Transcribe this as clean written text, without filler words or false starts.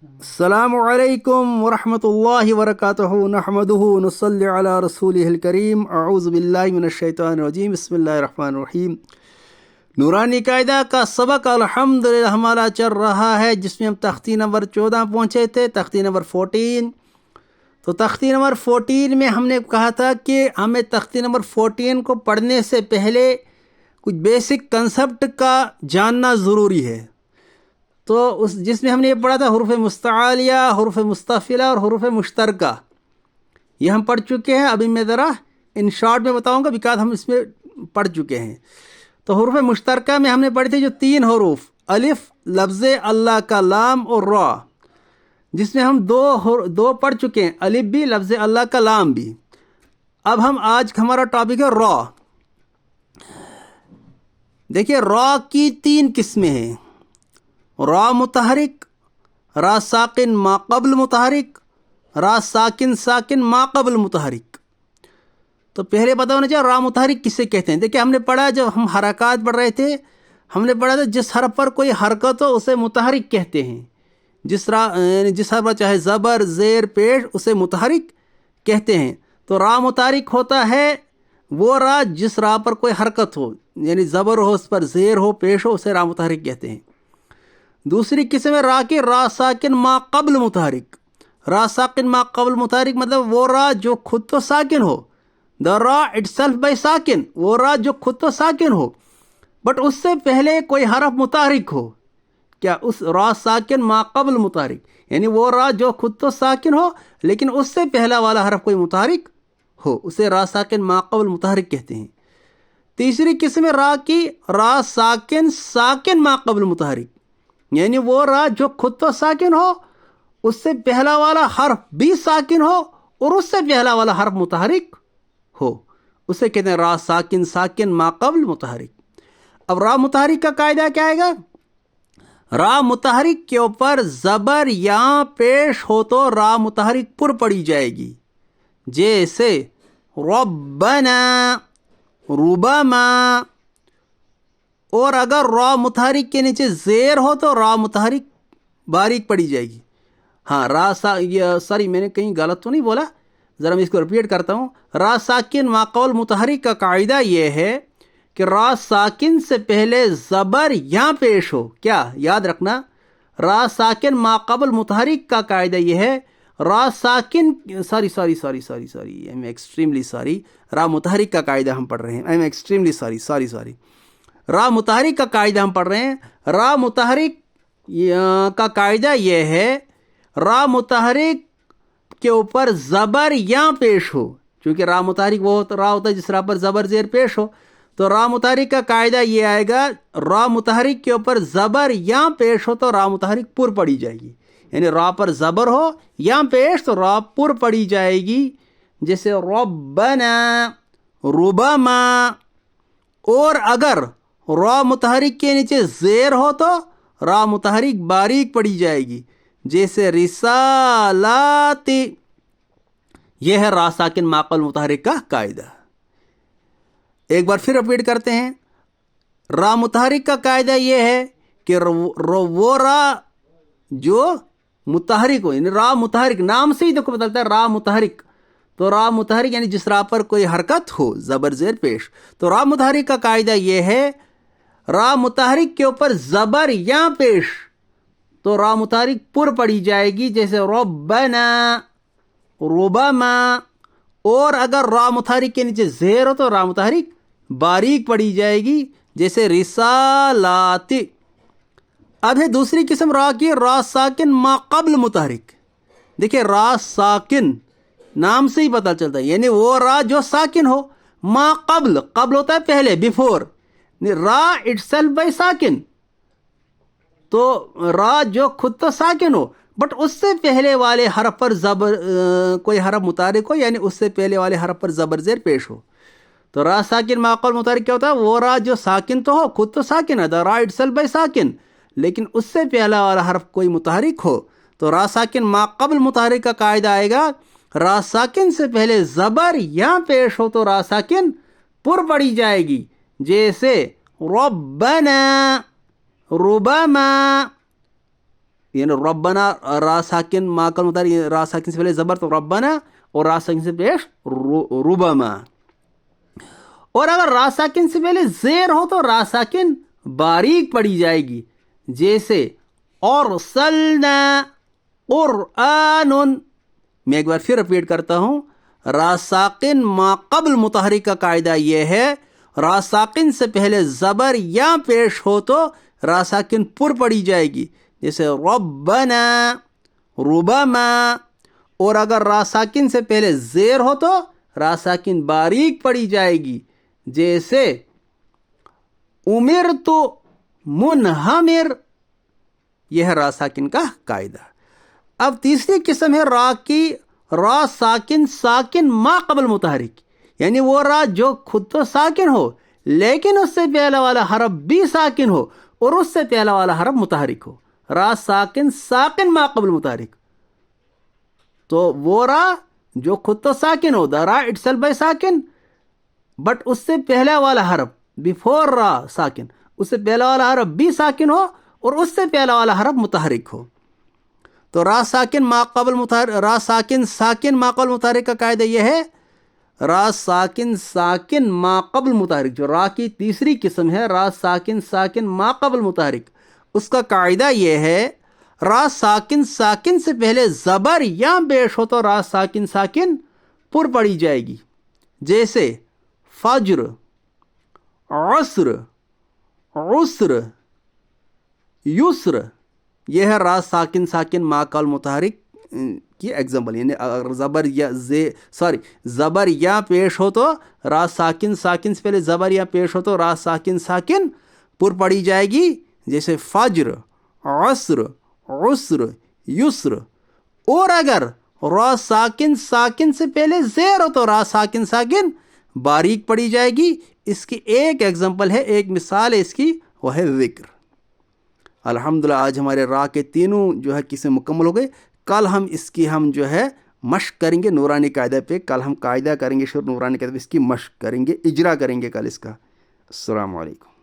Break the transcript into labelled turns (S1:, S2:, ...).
S1: السلام علیکم ورحمۃ اللہ وبرکاتہ نحمدہ نصلی علی رسولہ الکریم اعوذ باللہ من الشیطان الرجیم بسم اللہ الرحمن الرحیم۔ نورانی قاعدہ کا سبق الحمدللہ ہمارا چل رہا ہے، جس میں ہم تختی نمبر 14 پہنچے تھے، تختی نمبر 14۔ تو تختی نمبر 14 میں ہم نے کہا تھا کہ ہمیں تختی نمبر 14 کو پڑھنے سے پہلے کچھ بیسک کنسپٹ کا جاننا ضروری ہے۔ تو جس میں ہم نے یہ پڑھا تھا حروف مستعلیہ، حروف مستفعلہ اور حروف مشترکہ، یہ ہم پڑھ چکے ہیں۔ ابھی میں ذرا ان شارٹ میں بتاؤں گا، بیکاز ہم اس میں پڑھ چکے ہیں۔ تو حروف مشترکہ میں ہم نے پڑھی تھی جو 3 حروف، الف لفظ اللہ کا، لام اور را، جس میں ہم دو پڑھ چکے ہیں، الف بھی، لفظ اللہ کا، لام بھی۔ اب آج ہمارا ٹاپک ہے را۔ دیکھیے، را کی 3 قسمیں ہیں: را متحرک، را ساکن ما قبل متحرک، را ساکن ساکن ما قبل متحرک۔ تو پہلے پتہ ہونا چاہیے را متحرک کسے کہتے ہیں۔ دیکھیں، ہم نے پڑھا، جب ہم حرکات پڑھ رہے تھے، ہم نے پڑھا تھا جس حرف پر کوئی حرکت ہو اسے متحرک کہتے ہیں۔ جس حرف پر چاہے زبر، زیر، پیش، اسے متحرک کہتے ہیں۔ تو را متحرک ہوتا ہے وہ را جس را پر کوئی حرکت ہو، یعنی زبر ہو، اس پر زیر ہو، پیش ہو، اسے را متحرک کہتے ہیں۔ دوسری قسم ہے را کی، را ساکن ما قبل متحرک۔ را ساکن ما قبل متحرک مطلب وہ را جو خود تو ساکن ہو، دا را اٹ سیلف بائی ساکن، وہ را جو خود تو ساکن ہو بٹ اس سے پہلے کوئی حرف متحرک ہو۔ کیا؟ اس را ساکن ما قبل متحرک، یعنی وہ را جو خود تو ساکن ہو لیکن اس سے پہلا والا حرف کوئی متحرک ہو، اسے را ساکن ما قبل متحرک کہتے ہیں۔ تیسری قسم ہے را کی، را ساکن ساکن ما قبل متحرک، یعنی وہ را جو خود تو ساکن ہو، اس سے پہلا والا حرف بھی ساکن ہو اور اس سے پہلا والا حرف متحرک ہو، اسے کہتے ہیں را ساکن ساکن ما قبل متحرک۔ اب را متحرک کا قاعدہ کیا آئے گا؟ را متحرک کے اوپر زبر یا پیش ہو تو را متحرک پر پڑی جائے گی، جیسے ربنا، ربما۔ اور اگر را متحرک کے نیچے زیر ہو تو را متحرک باریک پڑی جائے گی۔ ہاں، سوری، میں نے کہیں غلط تو نہیں بولا، ذرا میں اس کو ریپیٹ کرتا ہوں۔ را ساکن ما قبل متحرک کا قاعدہ یہ ہے کہ را ساکن سے پہلے زبر یا پیش ہو۔ کیا یاد رکھنا؟ را ساکن ما قبل متحرک کا قاعدہ یہ ہے، را ساکن sorry I am extremely sorry, را متحرک کا قاعدہ ہم پڑھ رہے ہیں، آئی ایم ایکسٹریملی سوری را متحرک کا قاعدہ ہم پڑھ رہے ہیں۔ را متحرک کا قاعدہ یہ ہے، را متحرک کے اوپر زبر یا پیش ہو، چونکہ را متحرک وہ را ہوتا ہے جس را پر زبر زیر پیش ہو، تو را متحرک کا قاعدہ یہ آئے گا، را متحرک کے اوپر زبر یا پیش ہو تو را متحرک پر پڑی جائے گی، یعنی را پر زبر ہو یا پیش تو را پر پڑی جائے گی، جیسے ربنا، ربما۔ اور اگر را متحرک کے نیچے زیر ہو تو را متحرک باریک پڑی جائے گی، جیسے رسالات۔ یہ ہے را ساکن ما قبل متحرک کا قاعدہ۔ ایک بار پھر ریپیٹ کرتے ہیں۔ را متحرک کا قاعدہ یہ ہے کہ وہ را جو متحرک ہو، یعنی را متحرک، نام سے ہی دیکھو بدلتا ہے را متحرک، تو را متحرک یعنی جس را پر کوئی حرکت ہو، زبر زیر پیش۔ تو را متحرک کا قاعدہ یہ ہے، را متحرک کے اوپر زبر یا پیش تو را متحرک پر پڑی جائے گی، جیسے ربنا، ربما۔ اور اگر را متحرک کے نیچے زیر ہو تو را متحرک باریک پڑی جائے گی، جیسے رسالات۔ اب ہے دوسری قسم را کی، را ساکن ما قبل متحرک۔ دیکھیں، را ساکن نام سے ہی پتہ چلتا ہے، یعنی وہ را جو ساکن ہو، ما قبل، قبل ہوتا ہے پہلے، بیفور، را اٹ سیلف بائی ساکن، تو را جو خود تو ساکن ہو بٹ اس سے پہلے والے حرف پر زبر کوئی حرف متحرک ہو، یعنی اس سے پہلے والے حرف پر زبر زیر پیش ہو۔ تو را ساکن ما قبل متحرک کیا ہوتا ہے؟ وہ را جو ساکن تو ہو، خود تو ساکن ہے، دا را اٹ سیلف بائی ساکن، لیکن اس سے پہلا والا حرف کوئی متحرک ہو تو را ساکن ما قبل متحرک کا قاعدہ آئے گا، را ساکن سے پہلے زبر یا پیش ہو تو را ساکن پر پڑی جائے گی، جیسے ربنا، ربما۔ یعنی ربنا را ساکن ما قبل متحرک، را ساکن سے پہلے زبر تو ربنا، اور را ساکن سے پیش ربما. اور اگر را ساکن سے پہلے زیر ہو تو را ساکن باریک پڑی جائے گی، جیسے ارسلنا قرآن. میں ایک بار پھر رپیٹ کرتا ہوں، را ساکن ما قبل متحرک کا قاعدہ یہ ہے، را ساکن سے پہلے زبر یا پیش ہو تو را ساکن پر پڑی جائے گی، جیسے ربنا، ربما. اور اگر را ساکن سے پہلے زیر ہو تو را ساکن باریک پڑی جائے گی، جیسے امرت منہمر. یہ ہے را ساکن کا قاعدہ. اب تیسری قسم ہے را کی، را ساکن ساکن ما قبل متحرک، یعنی وہ را جو خود تو ساکن ہو لیکن اس سے پہلا والا حرف بھی ساکن ہو اور اس سے پہلا والا حرف متحرک ہو. را ساکن ساکن ما قبل متحرک، تو وہ را جو خود تو ساکن ہو، دا را اٹ سیلف بائی ساکن، بٹ اس سے پہلا والا حرف بیفور را ساکن، اس سے پہلا والا حرف بھی ساکن ہو اور اس سے پہلا والا حرف متحرک ہو. تو را ساکن ما قبل متحرک، را ساکن ساکن ما قبل متحرک کا قاعدہ یہ ہے، را ساکن ساکن ما قبل متحرک، جو را کی تیسری قسم ہے را ساکن ساکن ما قبل متحرک، اس کا قاعدہ یہ ہے، را ساکن ساکن سے پہلے زبر یا پیش ہو تو را ساکن ساکن پر پڑی جائے گی، جیسے فجر، عصر، عسر، یسر. یہ ہے را ساکن ساکن ما قبل متحرک کی ایگزامپل. یعنی اگر زبر یا پیش ہو تو را ساکن ساکن سے پہلے زبر یا پیش ہو تو را ساکن ساکن پر پڑی جائے گی، جیسے فجر، عصر، عسر، یسر. اور اگر را ساکن ساکن سے پہلے زیر ہو تو را ساکن ساکن باریک پڑی جائے گی. اس کی ایک ایگزامپل ہے، ایک مثال ہے اس کی، وہ ہے ذکر. الحمدللہ آج ہمارے را کے تینوں جو ہے قسم مکمل ہو گئے. کل ہم اس کی جو ہے مشق کریں گے نورانی قاعدہ پہ. کل ہم قاعدہ کریں گے شروع نورانی قاعدہ پہ، اس کی مشق کریں گے، اجرا کریں گے کل اس کا. السلام علیکم.